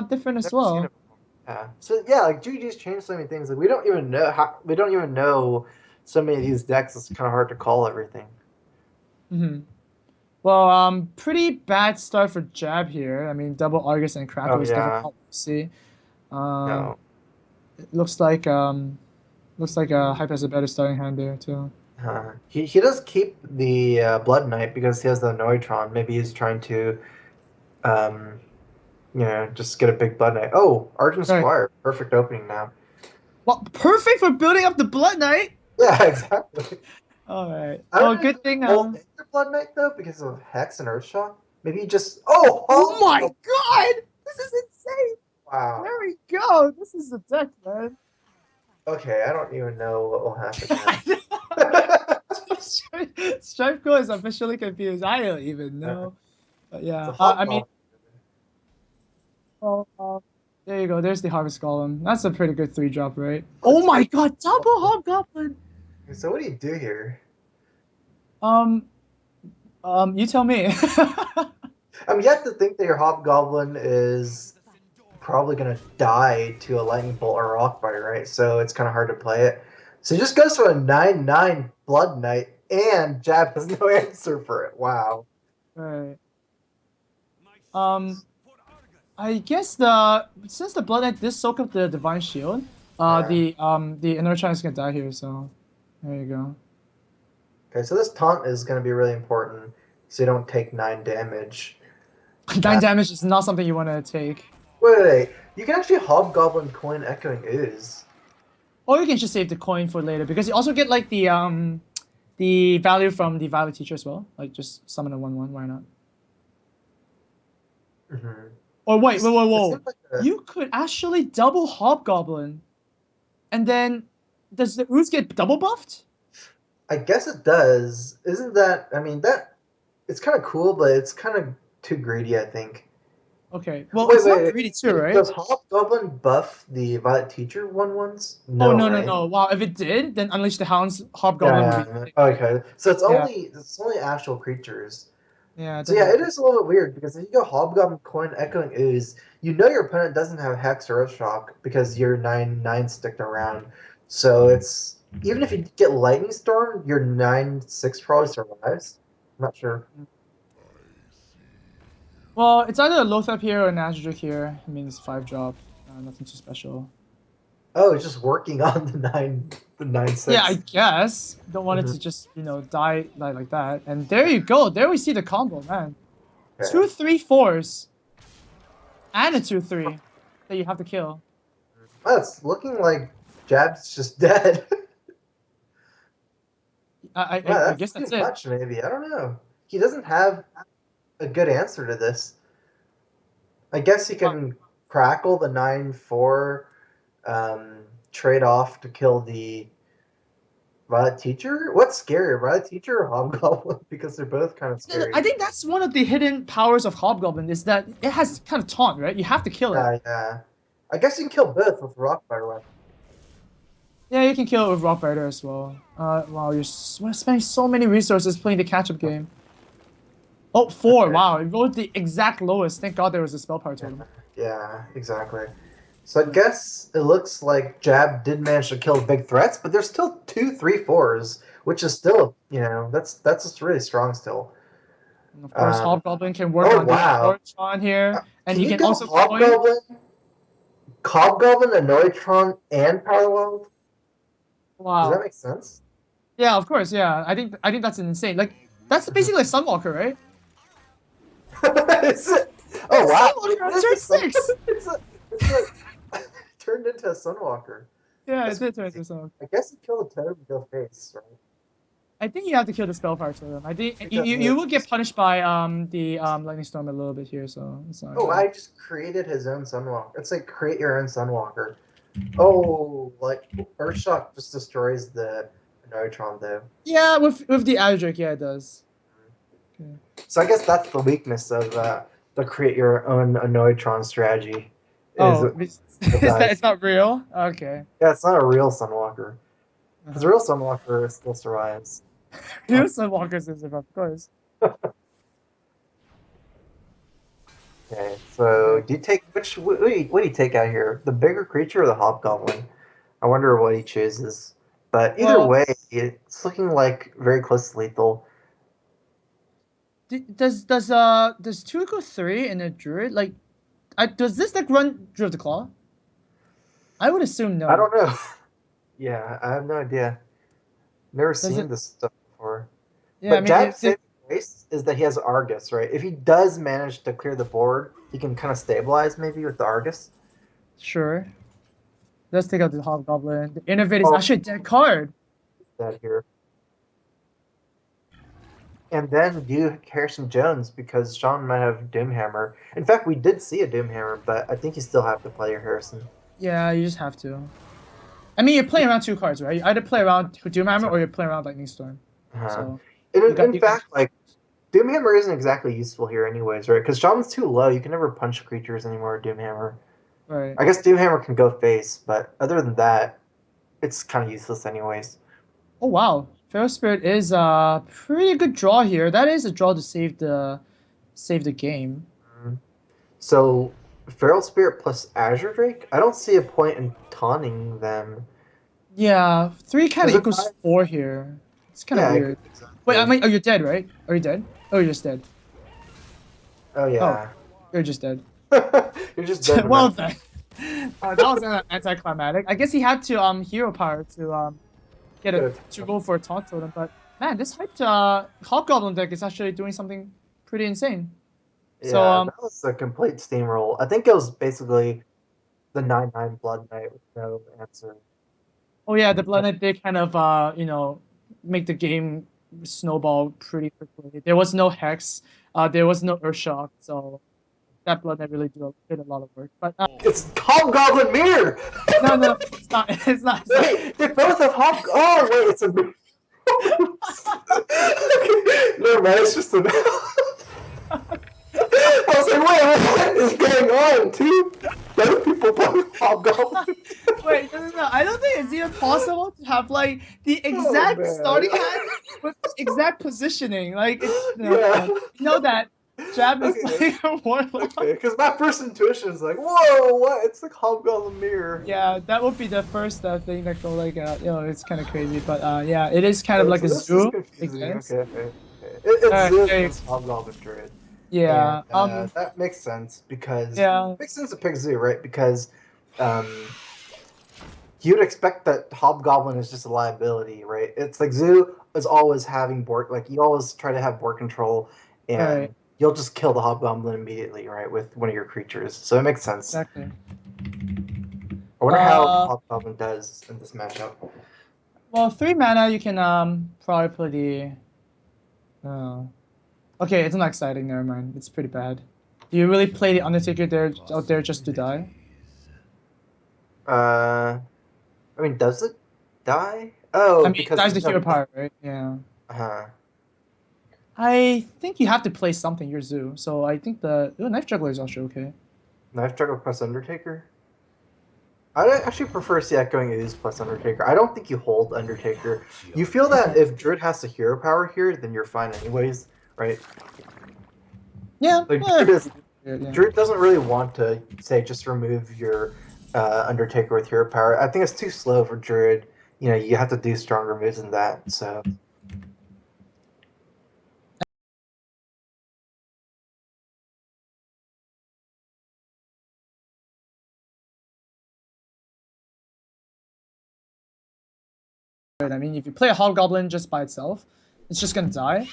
different as Never seen well. it before. Yeah. So yeah, like GG's changed so many things. Like we don't even know so many of these decks. It's kind of hard to call everything. Hmm. Well, pretty bad start for Jab here. I mean, double Argus and Crackle Oh is definitely yeah. not what we see. Um, No. it looks like Hype has a better starting hand there too. He does keep the Blood Knight because he has the Noitron. Maybe he's trying to um just get a big Blood Knight. Oh, Argent Right. Squire, perfect opening now. Well, perfect for building up the Blood Knight. Yeah, exactly. All right. I don't Well, know if good you thing. pulled in your Blood Knight though because of Hex and Earthshock. Maybe you just Oh my oh God! This is insane. wow. There we go. This is the deck, man. Okay, I don't even know what will happen now. Stripe Core is officially confused. I don't even know. But It's a yeah, I mean, hobgoblin. well, there you go. There's the Harvest Golem. That's a pretty good 3-drop, right? Oh, Oh it's my pretty God, double cool. Hobgoblin. So what do you do here? Um, you tell me. I'm yet to think that your hobgoblin is probably gonna die to a lightning bolt or a rock bite, right? So it's kind of hard to play it. So he just goes for a 9/9 Blood Knight, and Jab has no answer for it. Wow. Right. Um, I guess the since the Blood Knight did soak up the Divine Shield, Yeah. the Inner Child is gonna die here. So there you go. Okay, so this taunt is gonna be really important, so you don't take 9 damage. 9 damage is not something you want to take. Wait. You can actually hobgoblin coin echoing ooze. Or you can just save the coin for later because you also get like the value from the Violet Teacher as well. Like just summon a 1/1. Why not? Mm-hmm. Or wait, wait, whoa, It seems whoa. like You could actually double Hobgoblin, and then does the Ooze get double buffed? I guess it does. Isn't that? I mean, that it's kind of cool, but it's kind of too greedy. I think. Okay. Well, Wait, it's not wait, greedy too, wait. right? Does Hobgoblin buff the Violet Teacher one ones? Oh No, no no right? no! Wow, if it did, then Unleash the Hounds Hobgoblin would Yeah, be yeah. sick. Okay. So Yeah, it's only actual creatures. yeah, it So doesn't yeah, have. it is a little bit weird because if you go Hobgoblin Coin Echoing Ooze, you know your opponent doesn't have Hex or Earthshock because you're 9/9 sticking around. So it's even if you get Lightning Storm, your 9/6 probably survives. I'm not sure. Well, it's either a Lothar here or an Azure here. I mean, it's 5-drop. Nothing too special. Oh, it's just working on the nine Yeah, I six. guess. Don't want it Mm-hmm. to just, die like that. And there you go. There we see the combo, man. Okay. 2 3 4s and a 2 3 that you have to kill. Oh, it's looking like Jab's just dead. I That's guess too that's it. much, maybe. I don't know. He doesn't have a good answer to this. I guess he Uh, can crackle the 9/4 trade off to kill the Violet Teacher. What's scarier, Violet Teacher or Hobgoblin? Because they're both kind of I scary. think that's one of the hidden powers of Hobgoblin is that it has kind of taunt, right? You have to kill it. Yeah. I guess you can kill both with Rock Fire Weapon. Yeah, you can kill it with Rock Rider as well. Wow, we're spending so many resources playing the catch-up game. Oh, 4. Okay. Wow, it rolled the exact lowest. Thank God there was a spell power Yeah, totem. yeah, exactly. So I guess it looks like Jab did manage to kill big threats, but there's still 2/3/4s, which is still, that's just really strong still. And of course, Um, Hobgoblin can work oh on the wow. Torchon here, and Can he you can go also coin. Hobgoblin, Anoitron, and Parallel? Does that Wow. make sense? Yeah, of course. Yeah, I think that's insane. Like that's Mhm. basically a Sunwalker, right? Is it? Oh It's a wow! It Sunwalker on is turn a sun. 6. It's a turned into a Sunwalker. Yeah, it That's did turn into crazy. a Sunwalker. I guess you kill the totem and go face, right? I think you have to kill the spell power totem. I think It you will get does. punished by the lightning storm a little bit here, so it's not Oh, good. I just created his own Sunwalker. It's like create your own Sunwalker. Oh, like Earthshock just destroys the Neutron though. Yeah, with the Adric, yeah, it does. Okay. So I guess that's the weakness of the create your own Neutron strategy. Is Oh, it, it is that dies. it's not real? Okay. Yeah, it's not a real Sunwalker. Because the Uh-huh. real Sunwalker still survives. Real Sunwalkers is of course. Okay, so do you take what do you take out here? The bigger creature or the hobgoblin? I wonder what he chooses. But either Well, way, it's looking like very close to lethal. does two go three in a druid? Like, does this deck run Druid of the Claw? I would assume I no. don't know. Yeah, I have no idea. Never Does seen it? this stuff before. Yeah, I But mean, Jab's saving grace is that he has Argus, right? If he does manage to clear the board, he can kind of stabilize maybe with the Argus. sure. Let's take out the Hobgoblin. The Innovate is Oh, actually a dead card. that here. And then do Harrison Jones because Sean might have Doomhammer. In fact, we did see a Doomhammer, but I think you still have to play your Harrison. Yeah, you just have to. I mean, you're playing around two cards, right? You either play around Doomhammer or you're playing around Lightning Storm. Uh-huh. So And you got in you got fact, like Doomhammer isn't exactly useful here, anyways, right? Because Sean's too low. You can never punch creatures anymore. With Doomhammer. right. I guess Doomhammer can go face, but other than that, it's kind of useless, anyways. Oh wow, Feral Spirit is a pretty good draw here. That is a draw to save the game. Mm. So Feral Spirit plus Azure Drake. I don't see a point in taunting them. Yeah, three kind Does of it equals die? four here. It's kind of Yeah, weird. Wait, I exactly. mean, oh, you're dead, right? Are you dead? Oh, you're just dead. Oh Oh, yeah. you're just dead. You're just dead no Well matter. then, that was anticlimactic. I guess he had to hero power to get Get a it. to go for a taunt totem. But man, this hyped Hobgoblin deck is actually doing something pretty insane. So Yeah, that was a complete steamroll. I think it was basically the 9/9 Blood Knight with no answer. oh yeah, the Blood Knight did kind of make the game snowball pretty quickly. There was no Hex, there was no Earthshock, so that Blood Knight really did a lot of work. But It's Hobgoblin Mirror! no, no, it's not. It's not. It's not. Wait, they both have Hob. Oh, wait, it's a. Never mind, it's just a. I was like, wait, what is going on? Two dead people playing Hobgoblin? Wait, no, no, no. I don't think it's even possible to have like the Oh, exact man. starting hand with exact positioning. Like it's Yeah. you know that Jab is Okay. playing a Warlock. Okay, because my first intuition is like, whoa, what? It's like Hobgoblin Mirror. Yeah, that would be the first thing that go like it's kind of crazy, but yeah, it is kind of Okay, like so a this is zoo, I confusing. guess. Okay, okay, okay. It's Alright, Zeus there you against Hobgoblin Druid. And yeah, that makes sense because yeah, it makes sense to pick Zoo, right? Because um, you'd expect that Hobgoblin is just a liability, right? It's like Zoo is always having board, like you always try to have board control, right, and you'll just kill the Hobgoblin immediately, right, with one of your creatures. So it makes sense. exactly. I wonder how Uh, Hobgoblin does in this matchup. well, 3 mana, you can probably play the. Okay, it's not exciting. Never mind. It's pretty bad. Do you really play the Undertaker there out there just to die? I mean, does it die? I Oh, mean, it because dies the there's no. hero power, right? Yeah. Uh, I think you have to play something. Your zoo. So I think the Knife Juggler is also okay. Knife Struggle plus Undertaker. I actually prefer see going Ooze plus Undertaker. I don't think you hold Undertaker. You feel that Okay. if Druid has the hero power here, then you're fine anyways, right? Yeah. Like Yeah. Yeah. Druid doesn't really want to say just remove your Undertaker with hero power. I think it's too slow for Druid. You know, you have to do stronger moves than that. So I mean, if you play a Hobgoblin just by itself, it's just gonna die.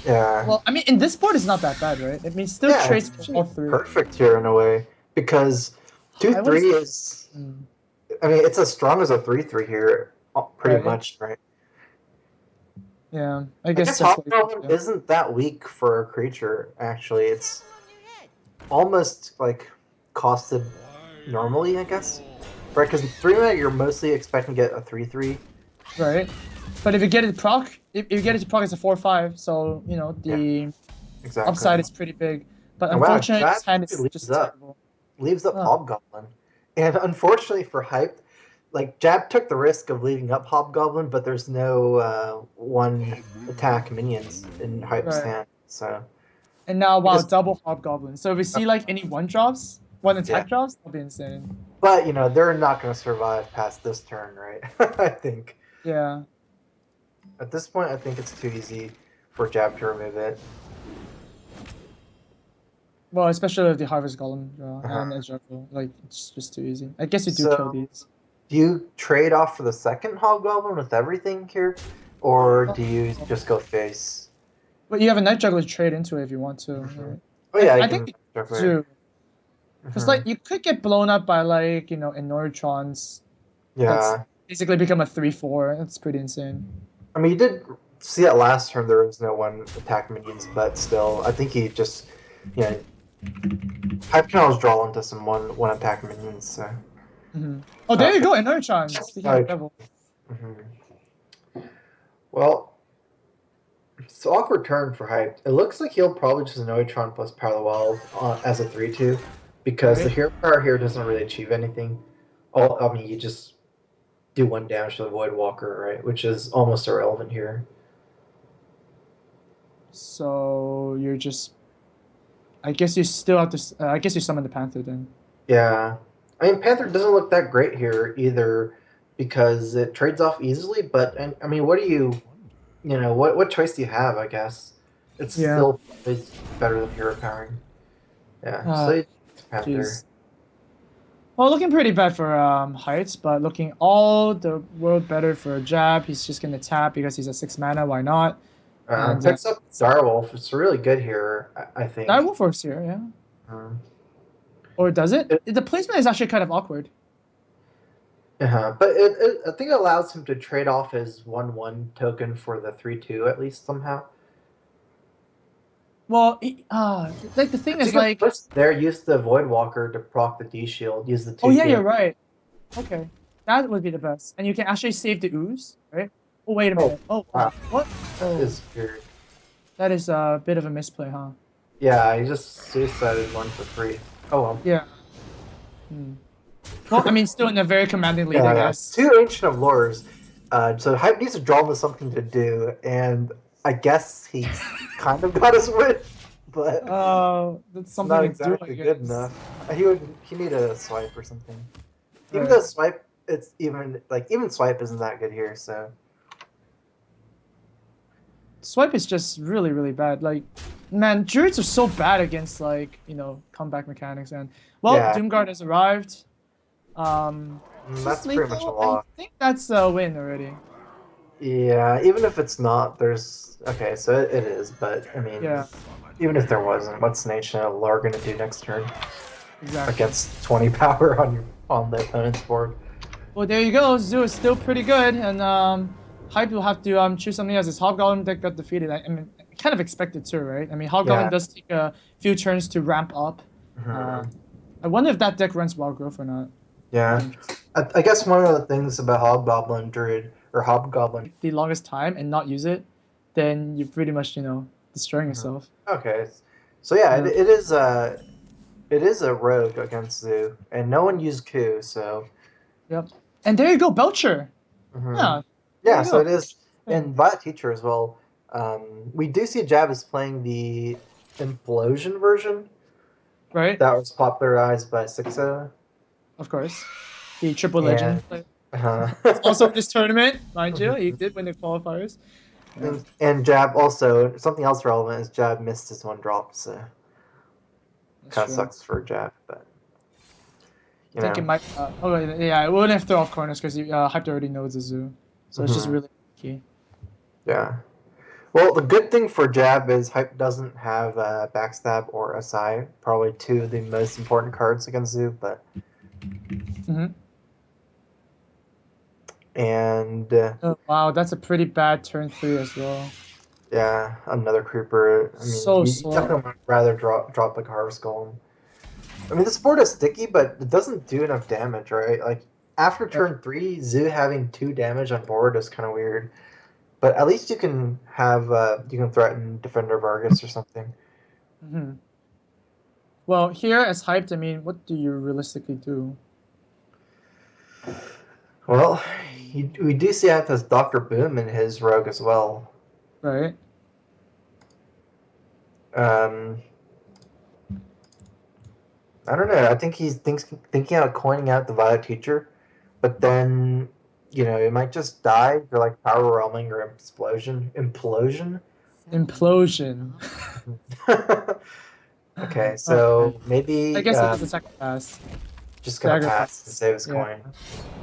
yeah, Well, I mean, in this board, it's not that bad, right? It means still yeah, it's trades for actually all three. perfect here in a way because two I would. three is. I mean, it's as strong as a 3/3 here, pretty Right. much, right? Yeah. I I guess guess that's what. Hobgoblin Yeah. isn't that weak for a creature, actually. It's almost like costed normally, I guess. Right, because 3 mana you're mostly expecting to get a 3/3. Right. But if you get it proc, if you get it to proc, it's a 4/5. So you know Yeah, the exactly. upside is pretty big. But And wow, unfortunately, Jab this hand actually is leaves just up. terrible. Leaves up Oh. Hobgoblin. And unfortunately for Hype, like Jab took the risk of leaving up Hobgoblin, but there's no one attack minions in Hype's Right. hand. So And now, wow, Just, double Hobgoblin. So if we see like any one drops, one yeah. attack drops, that'll be insane. But, they're not going to survive past this turn, right? I think. Yeah. At this point, I think it's too easy for Jab to remove it. Well, especially with the Harvest Golem draw Uh-huh. and Edgeruffle. Like, it's just too easy. I guess you do kill So, these. do you trade off for the second Hobgoblin with everything here? Or do you just go face? But you have a Night Juggler to trade into it if you want to. Right? Oh, yeah, I you think can. you do. Because, like, you could get blown up by, like, Enoretrons. That's Yeah. basically become a 3/4. That's pretty insane. I mean, you did see that last turn there was no one attack minions, but still, I think he just, Hype Channels draw into some one attack minions, so. Oh, there you go, Enoretrons. Speaking of devil. Well, it's an awkward turn for Hype. It looks like he'll probably just Enoretron plus Power the Wild as a 3/2, because the hero power here doesn't really achieve anything. I mean, you just do 1 damage to the Void Walker, right? Which is almost irrelevant here. So you're just. I guess you still have to. I guess you summon the Panther then. Yeah. I mean, Panther doesn't look that great here either because it trades off easily, but, I mean, what do you. What choice do you have, I guess? It's still better than hero powering. Yeah, so it's Panther. Geez. Well, looking pretty bad for Heights, but looking all the world better for Jab. He's just going to tap because he's a 6 mana. Why not? And, picks up Direwolf. It's really good here, I think. Direwolf works here, yeah. Or does it? The placement is actually kind of awkward. But I think it allows him to trade off his 1/1 token for the 3/2 at least somehow. Well, like the thing is like there, use the Void Walker to proc the D shield. Use the 2. Oh yeah, you're right. Okay, that would be the best, and you can actually save the ooze, right? Oh wait a minute. Oh wow. What? That is weird. That is a bit of a misplay, huh? Yeah, he just suicided one for free. Oh well. Yeah. Well, I mean, still in a very commanding lead, I guess. 2 Ancient of Lures. So Hype needs to draw him with something to do, and I guess he kind of got his wish, but that's something not to exactly do, good enough. He need a swipe or something. Even Right. though swipe, it's even swipe isn't that good here. So Swipe is just really, really bad. Like, man, Druids are so bad against comeback mechanics. And well, Yeah. Doomguard has arrived. that's pretty much a loss. I think that's a win already. Yeah, even if it's not, there's okay. So it is, but I mean, even if there wasn't, what's an Ancient of Lure gonna do next turn? Exactly. Against 20 power on the opponent's board. Well, there you go. Zoo is still pretty good, and Hype will have to choose something else. His Hobgoblin deck got defeated. I mean, kind of expected too, right? I mean, Hobgoblin does take a few turns to ramp up. I wonder if that deck runs Wild Growth or not. Yeah, I guess one of the things about Hobgoblin Druid or Hobgoblin the longest time and not use it, then you're pretty much destroying yourself. Okay, so yeah, it is a rogue against Zoo, and no one used Ku, so. Yep, and there you go, Belcher. Yeah, so it is, and Violet Teacher as well. We do see Jab is playing the Implosion version, right? That was popularized by Sixo. Of course, the triple legend. Also this tournament, mind you, he did win the qualifiers. And Jab also, something else relevant is Jab missed his 1 drop, so kind of sucks for Jab, but I think it might. It wouldn't have thrown off corners because Hyped already knows the Zoo, so it's just really key. Yeah. Well, the good thing for Jab is Hype doesn't have Backstab or SI, probably 2 of the most important cards against Zoo, but. And oh, wow, that's a pretty bad turn 3 as well. Yeah, another creeper. I mean, you definitely would rather drop like a Harvest Golem. I mean, this board is sticky, but it doesn't do enough damage, right? Like after turn 3, Zoo having 2 damage on board is kind of weird. But at least you can have you can threaten Defender Vargas or something. Well, here as Hyped, I mean, what do you realistically do? Well, we do see Hype has Dr. Boom in his rogue as well. Right. Um, I don't know. I think he's thinking about coining out the Violet Teacher, but then it might just die for like power overwhelming or implosion. Implosion. Okay, Okay. so I maybe guess it is a second pass. just gonna Dagger pass and pass. save his Yeah. coin.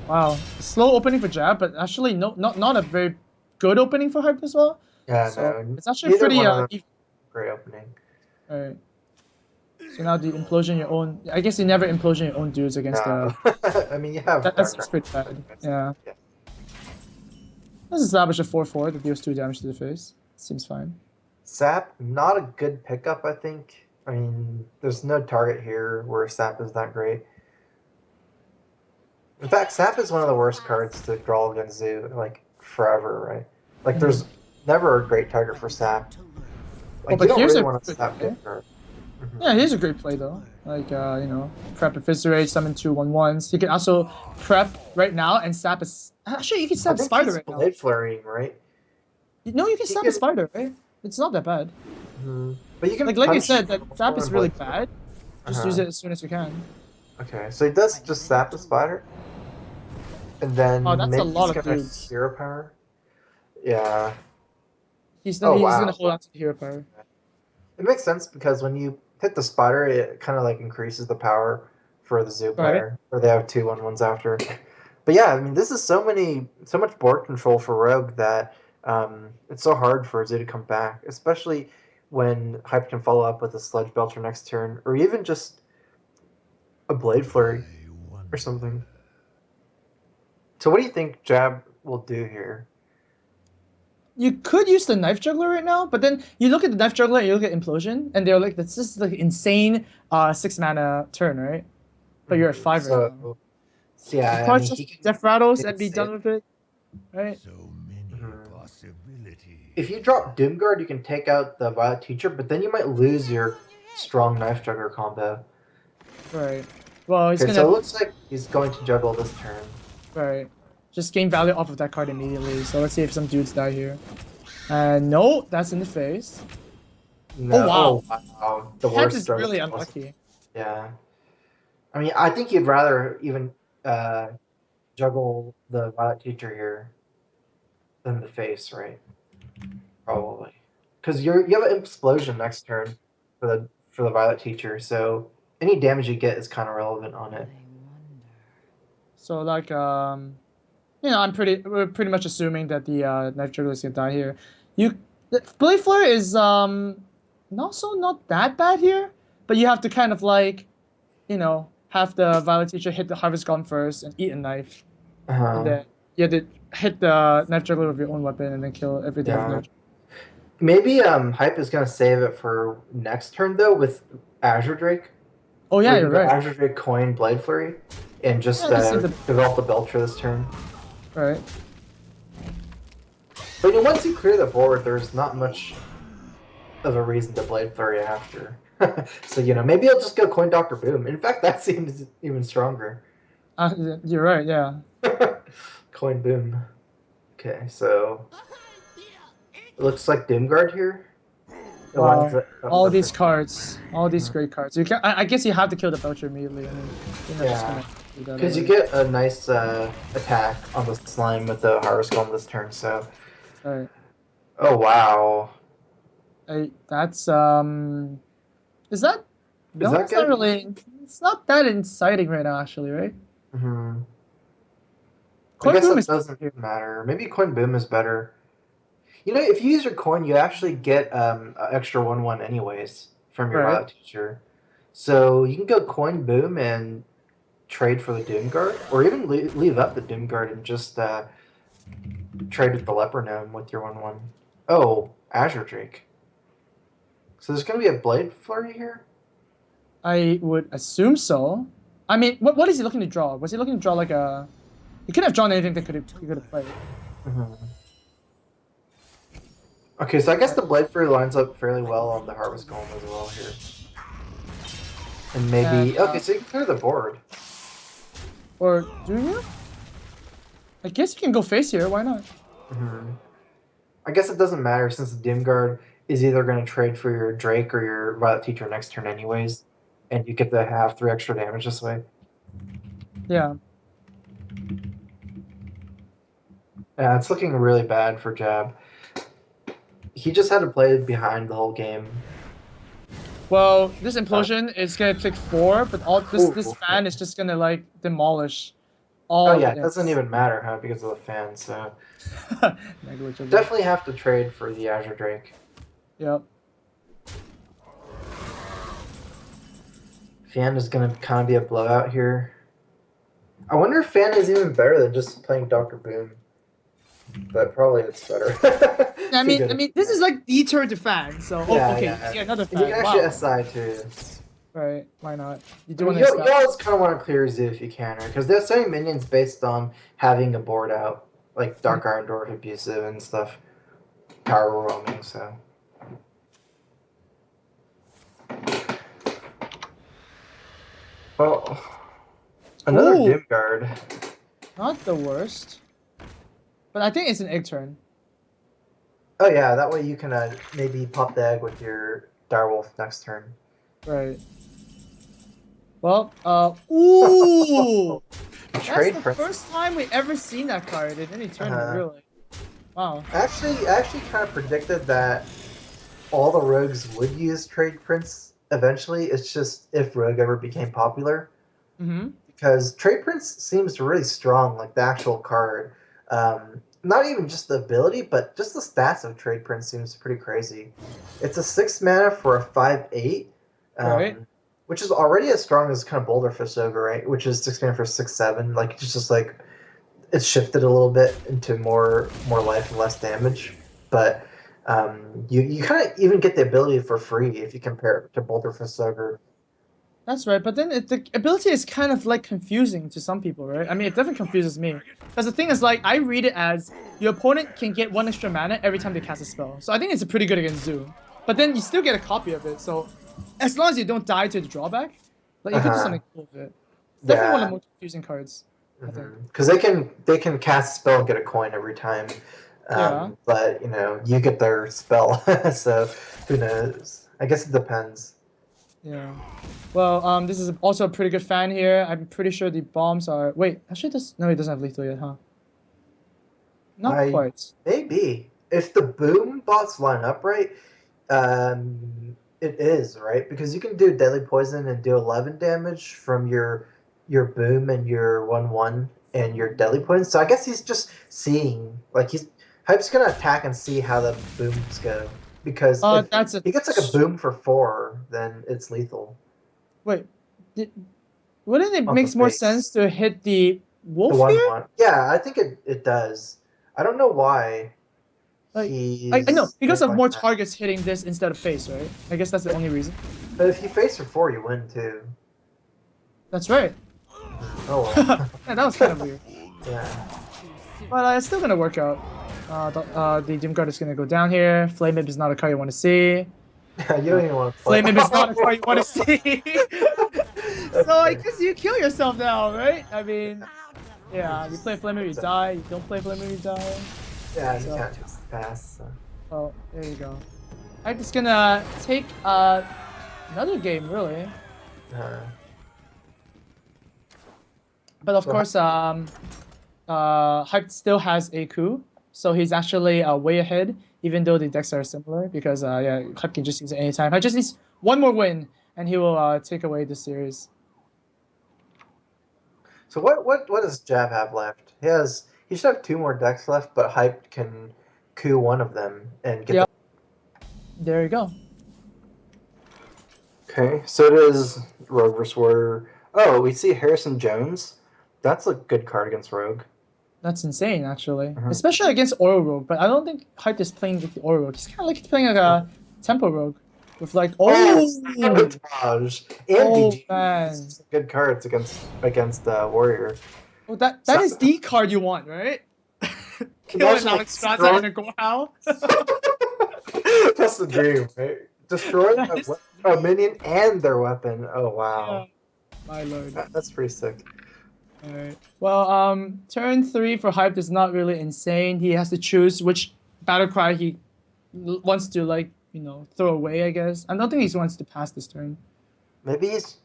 Wow. Slow opening for Jab, but actually not a very good opening for Hype as well. Yeah, So no, it's actually neither pretty one of them even. great opening. Alright. So now the implosion your own. I guess you never implosion your own dudes against No, the. I mean you have That's Dark pretty Knight. bad. Yeah. Yeah. Let's establish a 4/4 that deals 2 damage to the face. Seems fine. Sap, not a good pickup, I think. I mean, there's no target here where Sap is that great. In fact, Sap is one of the worst cards to draw against Zoo, like, forever, right? Like, there's never a great target for Sap. Oh, Like, you but don't here's really a want to good Sap play. good card. Yeah, here's a great play though. Like prep Eviscerate, summon 2/1/1s. You can also prep right now and sap actually you can I sap think Spider he's right now. Blade Flurrying, right? No, you can He sap a can, Spider, right? It's not that bad. but you can Like I punch said, that sap one is really Blade Flurry. bad. Just use Uh-huh. it as soon as you can. Okay, so he does just Sap the Spider, and Oh, then that's a maybe lot he's of gonna dudes. Hero Power. Yeah. He's Oh, gonna wow. hold on to the hero power. It makes sense because when you hit the spider, it kind of like increases the power for the zoo Right. player, or they have 2/1/1s after. But yeah, I mean, this is so much board control for Rogue that it's so hard for Zoo to come back, especially when Hype can follow up with a Sludge Belcher next turn, or even just a Blade Flurry or something. So, what do you think Jab will do here? You could use the knife juggler right now, but then you look at the knife juggler and you look at implosion, and they're like, "This is like insane 6 mana turn, right?" But you're at 5 right now. So You yeah, I probably mean, just he can Death Rattles and maybe be save. done with it, right? So many Mhm. possibilities. If you drop Doomguard, you can take out the Violet Teacher, but then you might lose your strong Knife Juggler combo. Right. Well, he's Okay, so gonna it looks like he's going to juggle this turn. right. Just gain value off of that card immediately. So let's see if some dudes die here. And no, that's in the face. No, Oh wow. wow, the Hex worst is struggle really possible. unlucky. Yeah, I mean, I think you'd rather even uh, juggle the Violet Teacher here than the face, right? Probably, because you have an explosion next turn for the Violet Teacher, so any damage you get is kind of relevant on it. So like we're pretty much assuming that the knife juggler is gonna die here. The Blade Flare is also not that bad here, but you have to kind of like, have the Violet Teacher hit the Harvest Gone first and eat a knife. And Uh, then you have to hit the knife juggler with your own weapon and then kill everything with yeah. knife. Maybe Hype is gonna save it for next turn though with Azure Drake, Oh where yeah, you you're can go right. Azure Drake coin Blade Flurry, and Yeah, just let's save the develop the Belcher this turn. right. But once you clear the board, there's not much of a reason to Blade Flurry after. So maybe I'll just go coin Doctor Boom. In fact, that seems even stronger. You're right. Yeah. Coin Boom. Okay, so it looks like Doomguard here. It lines Wow. up All these perfect. cards, all these great cards. I guess you have to kill the Belcher immediately. I mean, you're not just Yeah. gonna do that Because you already. get a nice attack on the slime with the Harvest Golem this turn, so. All right. Oh, wow. That's is that Is no? that It's not good? really. It's not that exciting right now, actually, right? Hmm. I Coin guess Boom it is doesn't here. matter. Maybe Coin Boom is better. If you use your coin, you actually get an extra 1/1 anyways from your Right. Violet Teacher. So you can go Coin Boom and trade for the Doomguard, or even leave up the Doomguard and just trade with the Leper Gnome with your 1/1. Oh, Azure Drake. So there's going to be a Blade Flurry here? I would assume so. I mean, what is he looking to draw? Was he looking to draw like a? He could have drawn anything that he could have played. Mm-hmm. Okay, so I guess the Blade Flurry lines up fairly well on the Harvest Golem as well here. And And maybe... Okay, so you can clear the board. or do you? I guess you can go face here. Why not? Mm-hmm. I guess it doesn't matter since the Doomguard is either going to trade for your Drake or your Violet Teacher next turn anyways, and you get to have 3 extra damage this way. Yeah. Yeah, it's looking really bad for Jab. He just had to play behind the whole game. Well, this implosion is gonna click 4, but all this fan is just gonna like demolish all. Oh of yeah, it doesn't even matter, huh? Because of the fan. So Negligible. definitely have to trade for the Azure Drake. Yep. Fan is gonna kind of be a blowout here. I wonder if Fan is even better than just playing Dr. Boom. But probably it's better. I mean, this is like the turn to fan. So okay, yeah, another fan. You can actually SI too. Right? Why not? You You always kind of want to clear Zoo if you can, right? Because there's so many minions based on having a board out, like Dark Iron Dwarf, Abusive, and stuff. Power roaming, so. Well, another Doom Guard. Not the worst. But I think it's an egg turn. Oh yeah, that way you can maybe pop the egg with your Direwolf next turn. Right. Well, ooh! Trade That's the first time we ever seen that card in any tournament, really. Wow. Actually, kind of predicted that all the rogues would use Trade Prince eventually. It's just if Rogue ever became popular. Mm-hmm. Because Trade Prince seems really strong, like the actual card. Not even just the ability, but just the stats of Trade Prince seems pretty crazy. It's a 6 mana for a 5/8, right. which is already as strong as kind of Boulder Fish Ogre, right? Which is 6 mana for 6/7. Like it's just like it's shifted a little bit into more life and less damage, but you kind of even get the ability for free if you compare it to Boulder Fish Ogre. That's right, but then the ability is kind of like confusing to some people, right? I mean, it definitely confuses me. Because the thing is, like, I read it as your opponent can get 1 extra mana every time they cast a spell. So I think it's pretty good against Zoo. But then you still get a copy of it, so as long as you don't die to the drawback, like, you could do something cool with it. It's definitely one of the most confusing cards, I think. Because they can cast a spell and get a coin every time. But, you get their spell, so who knows? I guess it depends. Yeah. Well, this is also a pretty good fan here. I'm pretty sure the bombs are... Wait, actually, no, it doesn't have lethal yet, huh? Not quite. Maybe. If the boom bots line up right, it is, right? Because you can do Deadly Poison and do 11 damage from your boom and your 1/1 and your Deadly Poison. So I guess he's just seeing, like, Hype's going to attack and see how the booms go. Because if he gets like a boom for 4, then it's lethal. Wait, wouldn't it make more sense to hit the wolf here? Yeah, I think it does. I don't know why. Like, I know because of more targets hitting this instead of face, right? I guess that's the only reason. But if you face for 4, you win too. That's right. Oh well. Yeah, that was kind of weird. Yeah. But it's still gonna work out. The Doom Guard is gonna go down here. Flame Imp is not a card you want to see. You don't even want to play. Flame Imp is not a card you want to see. So I guess you kill yourself now, right? I mean, yeah, you play Flame Imp, you die. You don't play Flame Imp, you die. Yeah, you can't just pass. So. Oh, there you go. I'm just gonna take another game, really. But of course, Hype still has a coup, so he's actually way ahead, even though the decks are similar. Because yeah, Hype can just use it anytime. Hype just needs one more win, and he will take away the series. So what does Jab have left? He should have 2 more decks left, but Hype can coup one of them and get. Yep. There you go. Okay, so it is Rogue vs. Warrior. Oh, we see Harrison Jones. That's a good card against Rogue. That's insane, actually. Especially against Oro Rogue, but I don't think Hype is playing with the Oro Rogue. He's kind of like playing like a Tempo Rogue. With like, Sabotage. And man. Good cards against Warrior. Oh, that is the card you want, right? Kill an Alex Straza and a Gohao. That's the dream, right? Destroy a minion and their weapon. Oh wow. Yeah. My lord. That's pretty sick. Alright. Well, turn 3 for Hype is not really insane. He has to choose which battle cry he wants to like throw away, I guess. I don't think he wants to pass this turn. Maybe he's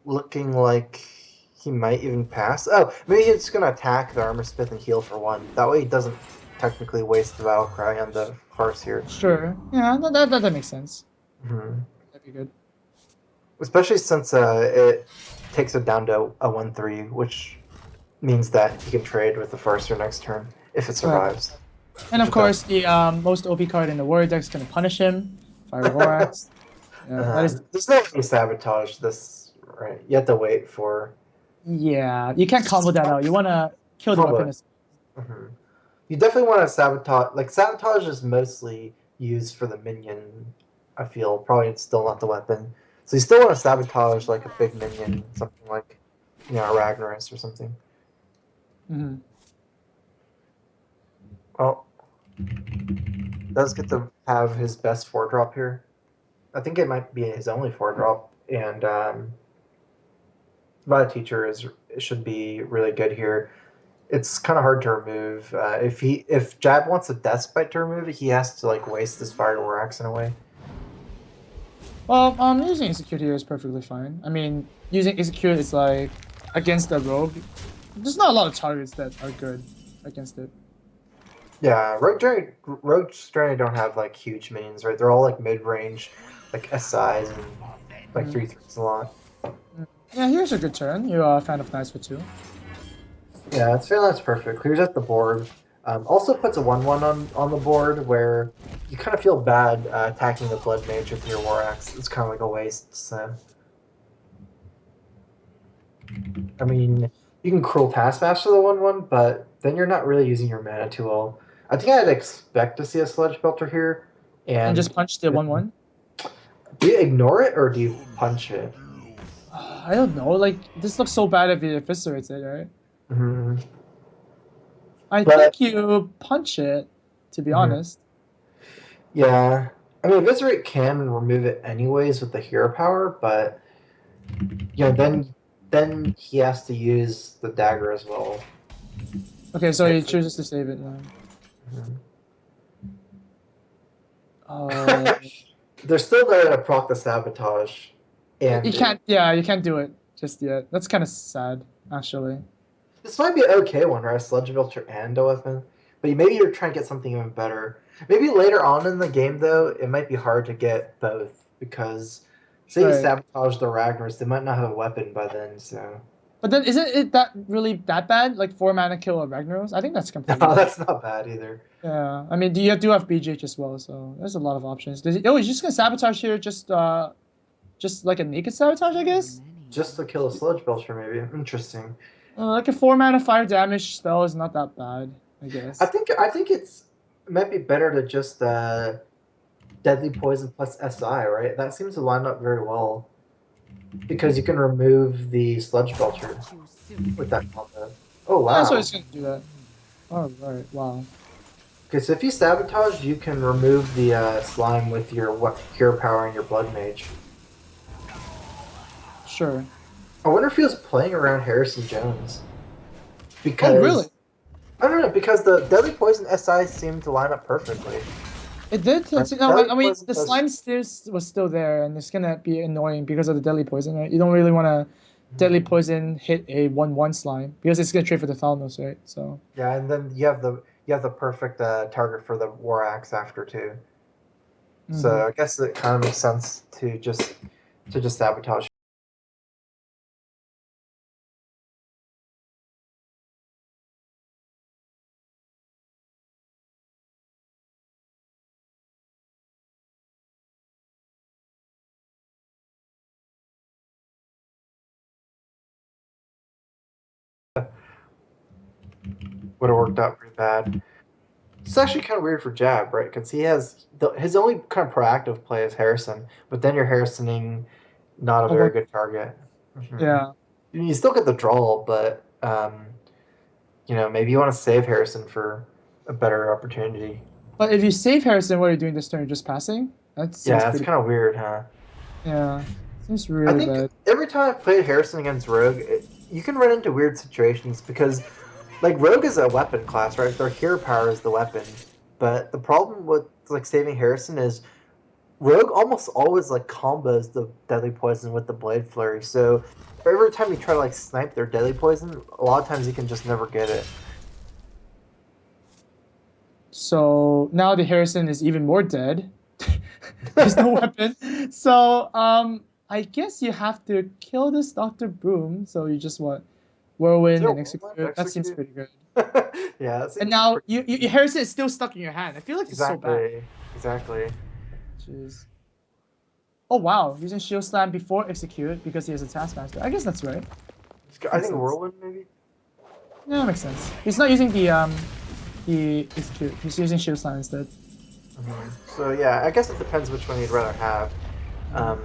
looking like he might even pass. Oh, maybe he's just gonna attack the Armor Smith and heal for 1. That way he doesn't technically waste the Battle Cry on the farce here. Sure. Yeah, that makes sense. Mm-hmm. That'd be good. Especially since it takes it down to a 1/3, which means that he can trade with the Farcer next turn if it survives. And of course, the most OP card in the warrior deck is going to punish him. Fire War Axe. Yeah, that is. There's no way to sabotage this, right? You have to wait for. Yeah, you can't combo that out. You want to kill the weapon. Mm-hmm. You definitely want to sabotage. Like, sabotage is mostly used for the minion, I feel. Probably it's still not the weapon. So you still want to sabotage, like, a big minion, something like, a Ragnaros or something. Mm-hmm. Well, does get to have his best 4-drop here. I think it might be his only 4-drop, and Vita Teacher should be really good here. It's kind of hard to remove. If Jab wants a Death Bite to remove it, he has to like waste his Fire War Axe in a way. Well, using Execute here is perfectly fine. I mean, using Execute is like against the rogue. There's not a lot of targets that are good against it. Yeah, Rogue generally don't have like huge minions, right? They're all like mid-range, like SIs and like 3/3s a lot. Yeah, here's a good turn. You're a fan of Knights for 2. Yeah, it's fairly that's perfect. Clears up the board. Also puts a 1/1 on the board where you kind of feel bad attacking the Blood Mage with your War Axe. It's kind of like a waste. So, I mean, you can Cruel Taskmaster the 1/1, but then you're not really using your mana too well. I think I'd expect to see a Sledge Belter here, And just punch the 1/1. Do you ignore it or do you punch it? I don't know. Like, this looks so bad if it eviscerates it, right? Mm-hmm. I think you punch it, to be honest. Yeah. I mean, Eviscerate can remove it anyways with the hero power, but then he has to use the dagger as well. Okay, so he chooses to save it now. Mm-hmm. Oh. They're still there to proc the sabotage. And you can't do it just yet. That's kind of sad, actually. This might be an okay one, right? A Sludge Belcher and a weapon. But maybe you're trying to get something even better. Maybe later on in the game, though, it might be hard to get both. Because, say you sabotage the Ragnars, they might not have a weapon by then, so... But then, isn't it really that bad? Like 4 mana kill a Ragnaros? I think that's completely... No, that's not bad either. Yeah, I mean, you do have BJH as well, so there's a lot of options. He's just gonna sabotage here, just like a naked sabotage, I guess? Just to kill a Sludge Belcher, maybe. Interesting. Like a 4 mana fire damage spell is not that bad, I guess. I think it might be better to just Deadly Poison plus SI, right? That seems to line up very well. Because you can remove the Sludge Belcher with that combo. Oh, wow. Yeah, so it's going to do that. Oh, right. Wow. Okay, so if you sabotage, you can remove the slime with your hero power and your Blood Mage. Sure. I wonder if he was playing around Harrison Jones. Because, oh, really? I don't know, because the Deadly Poison SI seemed to line up perfectly. It did. No, I mean, the slime was still there, and it's gonna be annoying because of the deadly poison, right? You don't really want to deadly poison hit a 1/1 slime because it's gonna trade for the Thalnos, right? So yeah, and then you have the perfect target for the War Axe after too. So I guess it kind of makes sense to just sabotage. Would have worked out pretty bad. It's actually kind of weird for Jab, right? Because he has his only kind of proactive play is Harrison, but then you're Harrisoning not a very good target. Yeah, you still get the draw, but maybe you want to save Harrison for a better opportunity. But if you save Harrison, what are you doing this turn? Just passing? That's kind of weird, huh? Yeah, seems really bad. I think every time I've played Harrison against Rogue, you can run into weird situations because. Like, Rogue is a weapon class, right? Their hero power is the weapon. But the problem with like saving Harrison is Rogue almost always like combos the deadly poison with the blade flurry. So every time you try to like snipe their deadly poison, a lot of times you can just never get it. So now the Harrison is even more dead. There's no weapon. So I guess you have to kill this Dr. Boom. So you just what? Is Whirlwind there a and whirlwind execute. That seems execute? pretty good. Yeah, it And seems now pretty Harrison is still stuck in your hand. I feel like it's so bad. exactly. Jeez. Oh wow, using Shield Slam before execute because he has a Taskmaster. I guess that's right. I Makes think sense. whirlwind maybe. Yeah, makes sense. He's not using the execute. He's using Shield Slam instead. So yeah, I guess it depends which one you'd rather have. Um,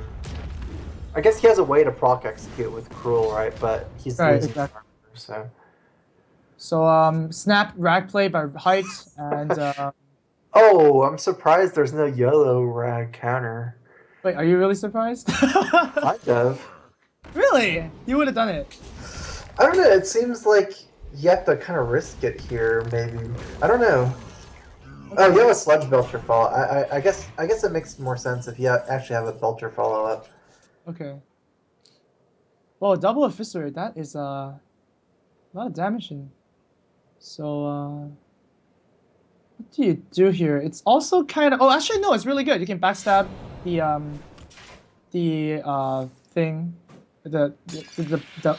I guess he has a way to proc execute with Cruel, right? But he's Right, losing exactly. armor, so. So snap rag play by height and Oh, I'm surprised there's no YOLO rag counter. wait, are you really surprised? Kind of. Really? You would have done it. I don't know. It seems like you have to kind of risk it here. Maybe I don't know. Oh, you have a sludge belcher follow. I guess it makes more sense if you actually have a belcher follow up. Okay. Well, double eviscerate, that is a lot of damage in. So what do you do here? It's also kind of actually no, it's really good. You can backstab the thing. The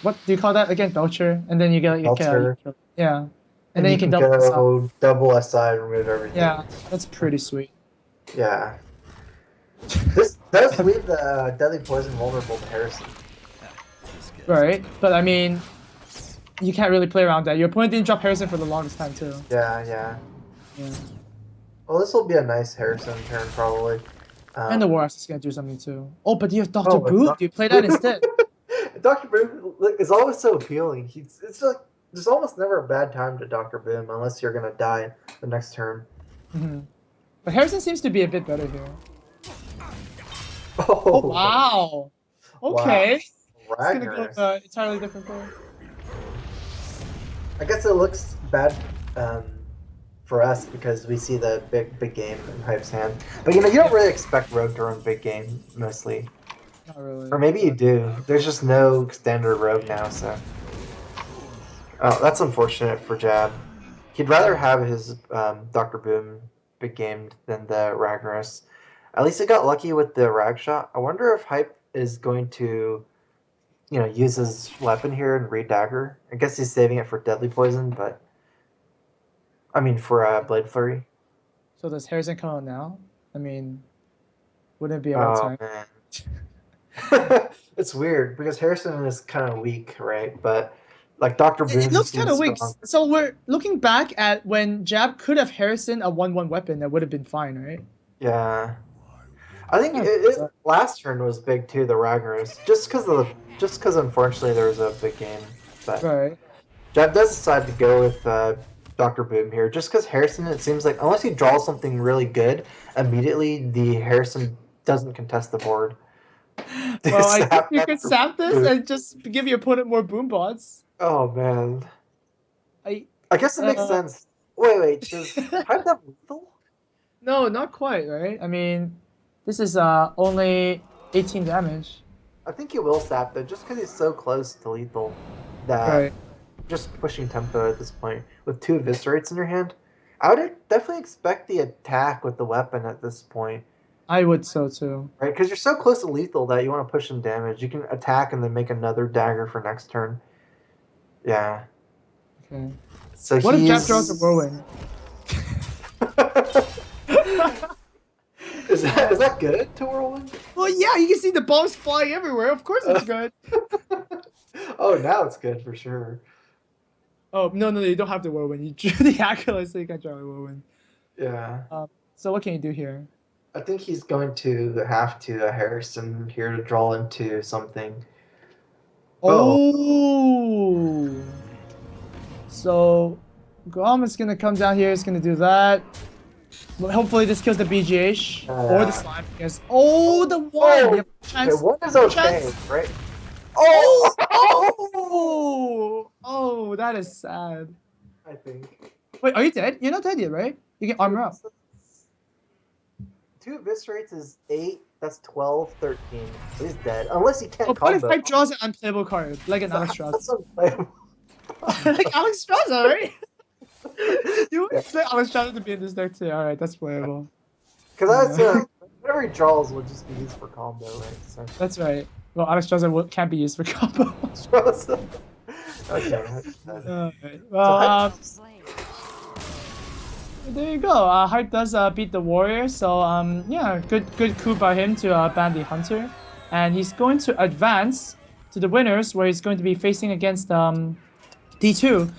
what do you call that again? Belcher, and then you get Belcher, yeah, and and then you you can can double this up. go double SI and remove everything. Yeah, that's pretty sweet. Yeah. This does leave the deadly poison vulnerable to Harrison. Right, but I mean, you can't really play around that. Your opponent didn't drop Harrison for the longest time too. Yeah. Yeah, Well, this will be a nice Harrison turn probably. and the Warcraft is gonna do something too. Oh, but you have Doctor Oh, Boom. Do you play that instead? Dr. Boom is always so appealing. It's like there's almost never a bad time to Dr. Boom unless you're gonna die the next turn. But Harrison seems to be a bit better here. Oh, Oh wow. Okay. Wow. It's gonna go Ragnar. with an entirely different player. I guess it looks bad for us because we see the big game in Hype's hand. But you don't really expect Rogue to run big game mostly. Not really. Or maybe you do. There's just no standard Rogue now, so. Oh, that's unfortunate for Jab. He'd rather have his Dr. Boom big gamed than the Ragnaros. At least he got lucky with the Rag Shot. I wonder if Hype is going to, use his weapon here and read Dagger. I guess he's saving it for Deadly Poison, but I mean for Blade Flurry. So does Harrison come out now? I mean, wouldn't it be about time? Man. It's weird because Harrison is kind of weak, right? But like Dr. Boom It looks kind of seems weak. strong. So we're looking back at when Jab could have Harrison a 1/1 weapon that would have been fine, right? Yeah. I think Yeah. last turn was big too, the Ragnaros. Just because unfortunately there was a big game. But Right. Jab does decide to go with Dr. Boom here, just because Harrison, it seems like unless you draw something really good, immediately the Harrison doesn't contest the board. Well, I guess Sap you could Dr. sap this Boom. and just give your opponent more boom bots. Oh man. I I guess it makes sense. Wait, does Hype have lethal? No, not quite, right? I mean, this is only 18 damage. I think he will sap though, just because he's so close to lethal that Right. just pushing tempo at this point with 2 eviscerates in your hand. I would definitely expect the attack with the weapon at this point, I would so too. right? Because you're so close to lethal that you want to push some damage. You can attack and then make another dagger for next turn. Yeah. Okay. So What if Jab he's draws a whirlwind? is that good to whirlwind? Well, yeah, you can see the bombs flying everywhere. Of course it's good. Oh, now it's good for sure. Oh, no, you don't have the whirlwind. You drew the acolyte, so you can draw a whirlwind. Yeah. So what can you do here? I think he's going to have to Harrison here to draw into something. Oh. So Grom is gonna come down here. He's gonna do that. Well, hopefully this kills the BGH or the slime. Because the one. You have a chance. Okay, one is okay, Chance. right? Oh, that is sad. I think. Wait, are you dead? You're not dead yet, right? You get armor up. 2 eviscerates is 8. That's 12, 13. So he's dead. Unless he can't Oh, what if combo. I draws an unplayable card, like an Alex That's Strauss? unplayable. Like Alex Strauss, right? You would Yeah. expect Alex Strauss to be in this deck too. Alright, that's playable. Because that's whatever he draws will just be used for combo, right? So That's right. Well, Alex Strauss can't be used for combo. Strauss. Okay. Alright. So Well, Hype, there you go. Heart does beat the warrior, so yeah, good coup by him to ban the hunter, and he's going to advance to the winners, where he's going to be facing against D2.